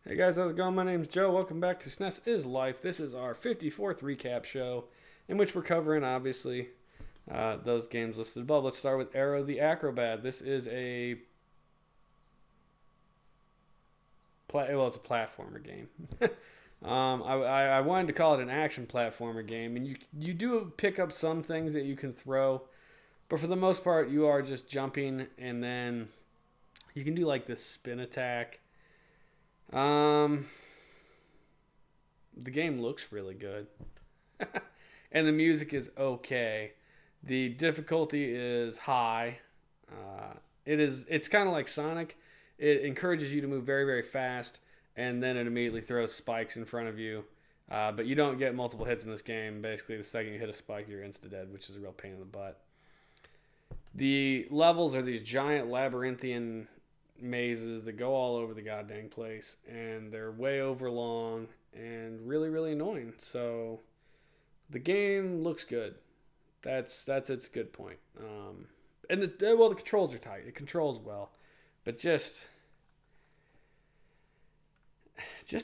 Hey guys, how's it going? My name's Joe. Welcome back to SNES is Life. This is our 54th recap show, in which we're covering, obviously, those games listed above. Let's start with Aero the Acrobat. This is it's a platformer game. I wanted to call it an action platformer game, and you do pick up some things that you can throw, but for the most part, you are just jumping, and then you can do like this spin attack. Um, the game looks really good, and the music is okay. The difficulty is high. It's kind of like Sonic. It encourages you to move very very fast, and then it immediately throws spikes in front of you. But you don't get multiple hits in this game. Basically, the second you hit a spike, you're insta dead, which is a real pain in the butt. The levels are these giant labyrinthian mazes that go all over the goddamn place, and they're way over long and really really annoying. So the game looks good. That's its good point. And the controls are tight. It controls well, but just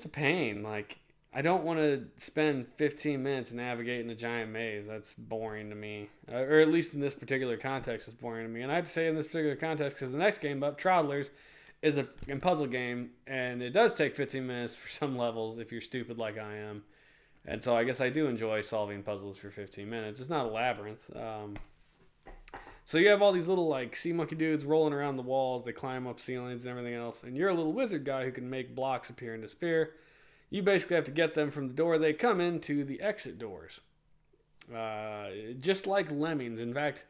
a pain. Like, I don't want to spend 15 minutes navigating a giant maze. That's boring to me. Or at least in this particular context, it's boring to me. And I have to say in this particular context because the next game up, Troddlers, is a puzzle game, and it does take 15 minutes for some levels if you're stupid like I am. And so I guess I do enjoy solving puzzles for 15 minutes. It's not a labyrinth. So you have all these little like sea monkey dudes rolling around the walls. They climb up ceilings and everything else. And you're a little wizard guy who can make blocks appear and disappear. You basically have to get them from the door they come in to the exit doors. Just like Lemmings. In fact,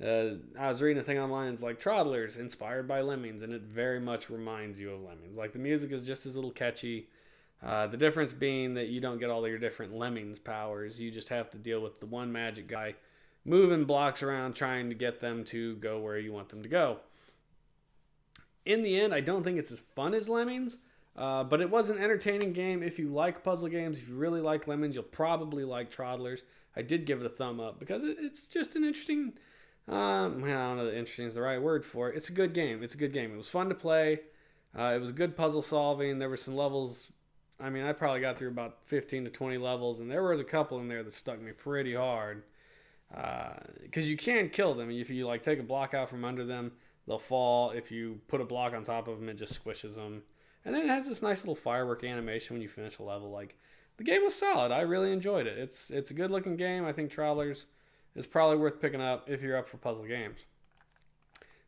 I was reading a thing online. It's like Troddlers, inspired by Lemmings, and it very much reminds you of Lemmings. Like, the music is just as little catchy. The difference being that you don't get all your different Lemmings powers. You just have to deal with the one magic guy moving blocks around trying to get them to go where you want them to go. In the end, I don't think it's as fun as Lemmings, but it was an entertaining game. If you like puzzle games, if you really like Lemmings, you'll probably like Troddlers. I did give it a thumb up because it's just an interesting... I don't know that interesting is the right word for it. It's a good game. It's a good game. It was fun to play. It was good puzzle solving. There were some levels... I mean, I probably got through about 15 to 20 levels, and there was a couple in there that stuck me pretty hard. Because you can kill them. If you like take a block out from under them, they'll fall. If you put a block on top of them, it just squishes them. And then it has this nice little firework animation when you finish a level. Like, the game was solid. I really enjoyed it. It's a good looking game. I think Travelers is probably worth picking up if you're up for puzzle games.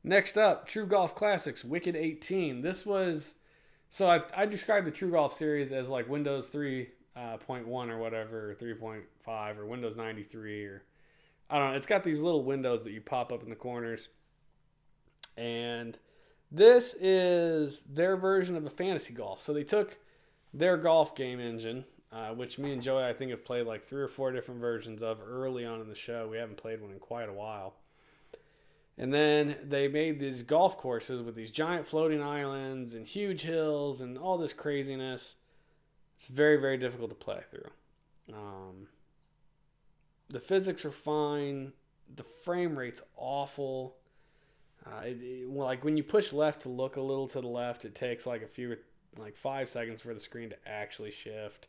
Next up, True Golf Classics, Wicket 18. This was... So I described the True Golf series as like Windows 3.1 or whatever, or 3.5, or Windows 93, or... I don't know. It's got these little windows that you pop up in the corners. And this is their version of a fantasy golf. So they took their golf game engine, which me and Joey, I think, have played like 3 or 4 different versions of early on in the show. We haven't played one in quite a while. And then they made these golf courses with these giant floating islands and huge hills and all this craziness. It's very, very difficult to play through. The physics are fine. The frame rate's awful. Like when you push left to look a little to the left, it takes like 5 seconds for the screen to actually shift.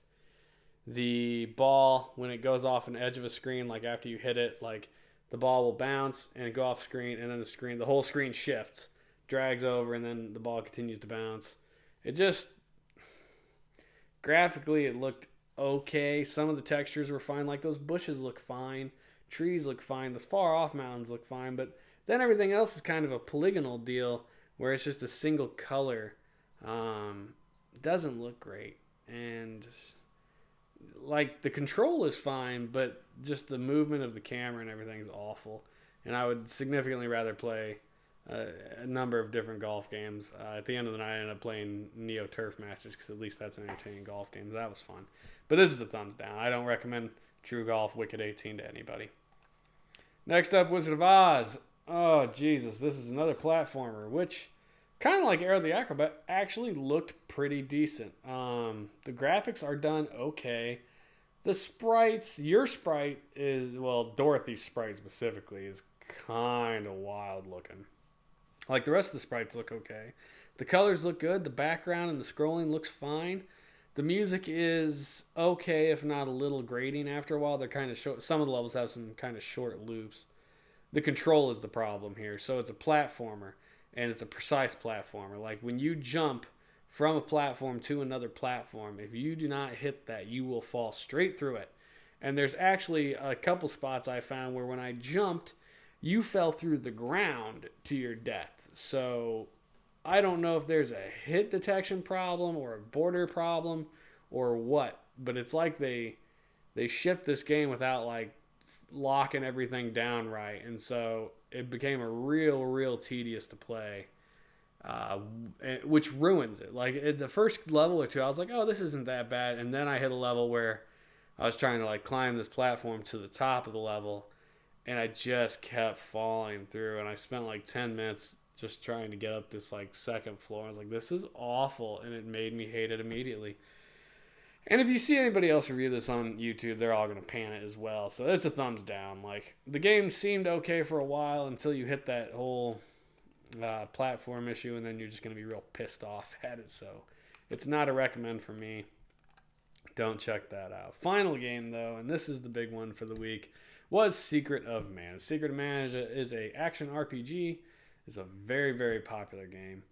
The ball, when it goes off an edge of a screen, like after you hit it, like the ball will bounce and go off screen, and then the whole screen shifts, drags over, and then the ball continues to bounce. It just, graphically, it looked okay. Some of the textures were fine. Like, those bushes look fine. Trees look fine. Those far off mountains look fine. But then everything else is kind of a polygonal deal where it's just a single color. Doesn't look great. And like, the control is fine, but just the movement of the camera and everything is awful. And I would significantly rather play a number of different golf games. At the end of the night, I ended up playing Neo Turf Masters because at least that's an entertaining golf game. That was fun. But this is a thumbs down. I don't recommend True Golf Wicket 18 to anybody. Next up, Wizard of Oz. Oh, Jesus. This is another platformer, which, kind of like Aero the Acrobat, actually looked pretty decent. The graphics are done okay. The sprites, your sprite is, well, Dorothy's sprite specifically is kind of wild looking. Like, the rest of the sprites look okay. The colors look good. The background and the scrolling looks fine. The music is okay, if not a little grating after a while. They're kind of short. Some of the levels have some kind of short loops. The control is the problem here. So it's a platformer, and it's a precise platformer. Like when you jump from a platform to another platform, if you do not hit that, you will fall straight through it. And there's actually a couple spots I found where when I jumped, you fell through the ground to your death. So I don't know if there's a hit detection problem or a border problem or what, but it's like they shipped this game without like locking everything down right, and so it became a real tedious to play, which ruins it. Like the first level or two, I was like, oh, this isn't that bad, and then I hit a level where I was trying to like climb this platform to the top of the level, and I just kept falling through, and I spent like 10 minutes just trying to get up this like second floor. I was like, this is awful, and it made me hate it immediately. And if you see anybody else review this on YouTube, they're all going to pan it as well. So it's a thumbs down. Like, the game seemed okay for a while until you hit that whole platform issue, and then you're just going to be real pissed off at it. So it's not a recommend for me. Don't check that out. Final game, though, and this is the big one for the week, was Secret of Mana. Secret of Mana is a action RPG. It's a very popular game.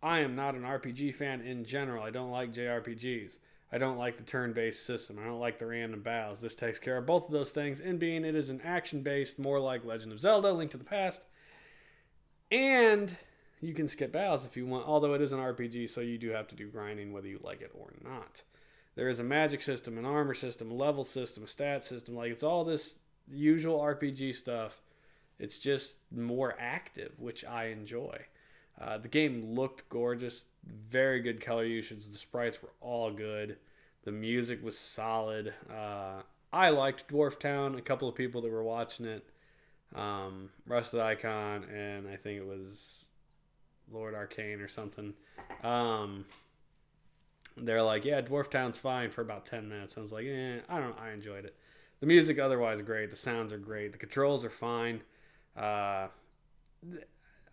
I am not an RPG fan in general. I don't like JRPGs. I don't like the turn-based system. I don't like the random battles. This takes care of both of those things, in being it is an action-based, more like Legend of Zelda, Link to the Past. And you can skip battles if you want, although it is an RPG, so you do have to do grinding whether you like it or not. There is a magic system, an armor system, a level system, a stat system. Like, it's all this usual RPG stuff. It's just more active, which I enjoy. The game looked gorgeous. Very good color usage. The sprites were all good. The music was solid. I liked Dwarf Town. A couple of people that were watching it, Russ the Icon, and I think it was Lord Arcane or something. They're like, yeah, Dwarf Town's fine for about 10 minutes. I was like, I don't know. I enjoyed it. The music otherwise great. The sounds are great. The controls are fine.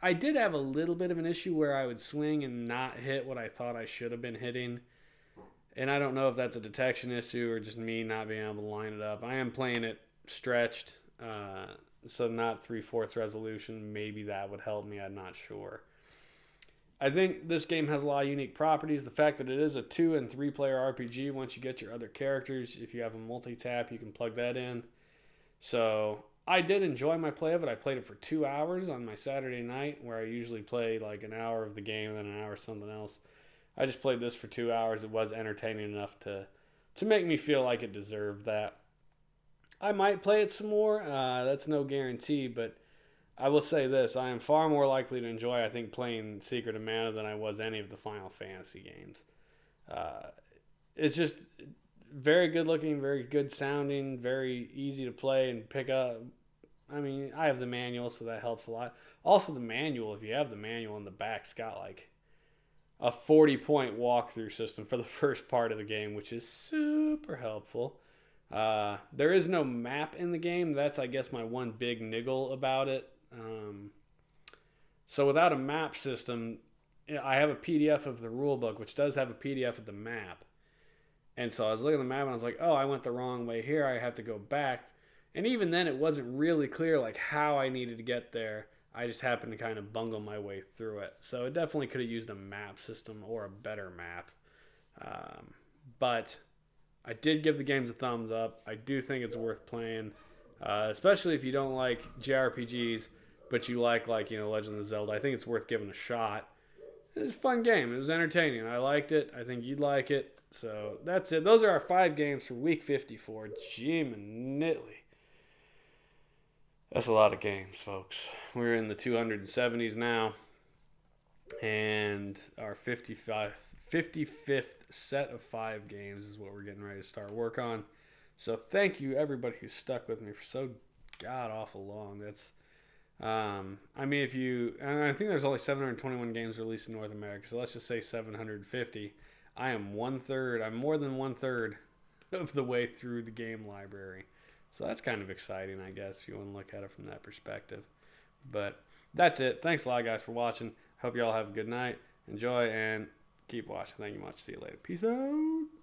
I did have a little bit of an issue where I would swing and not hit what I thought I should have been hitting. And I don't know if that's a detection issue or just me not being able to line it up. I am playing it stretched, so not 3/4 resolution. Maybe that would help me. I'm not sure. I think this game has a lot of unique properties. The fact that it is a 2 and 3 player RPG, once you get your other characters, if you have a multi-tap, you can plug that in. So I did enjoy my play of it. I played it for 2 hours on my Saturday night, where I usually play like an hour of the game and then an hour of something else. I just played this for 2 hours. It was entertaining enough to make me feel like it deserved that. I might play it some more. That's no guarantee, but I will say this. I am far more likely to enjoy, I think, playing Secret of Mana than I was any of the Final Fantasy games. It's just very good looking, very good sounding, very easy to play and pick up. I mean, I have the manual, so that helps a lot. Also, the manual, if you have the manual in the back, it's got like a 40-point walkthrough system for the first part of the game, which is super helpful. There is no map in the game. That's, I guess, my one big niggle about it. So without a map system, I have a PDF of the rulebook, which does have a PDF of the map. And so I was looking at the map and I was like, oh, I went the wrong way here. I have to go back. And even then, it wasn't really clear like how I needed to get there. I just happened to kind of bungle my way through it. So it definitely could have used a map system or a better map. But I did give the games a thumbs up. I do think it's worth playing, especially if you don't like JRPGs, but you like Legend of Zelda. I think it's worth giving a shot. It was a fun game. It was entertaining. I liked it. I think you'd like it. So that's it. Those are our 5 games for week 54. Gee-minutely. That's a lot of games, folks. We're in the 270s now. And our 55th set of 5 games is what we're getting ready to start work on. So thank you, everybody who stuck with me for so god-awful long. That's... I mean, and I think there's only 721 games released in North America, so let's just say 750. I'm more than 1/3 of the way through the game library. So that's kind of exciting, I guess, if you want to look at it from that perspective. But that's it. Thanks a lot, guys, for watching. Hope y'all have a good night. Enjoy and keep watching. Thank you much. See you later. Peace out.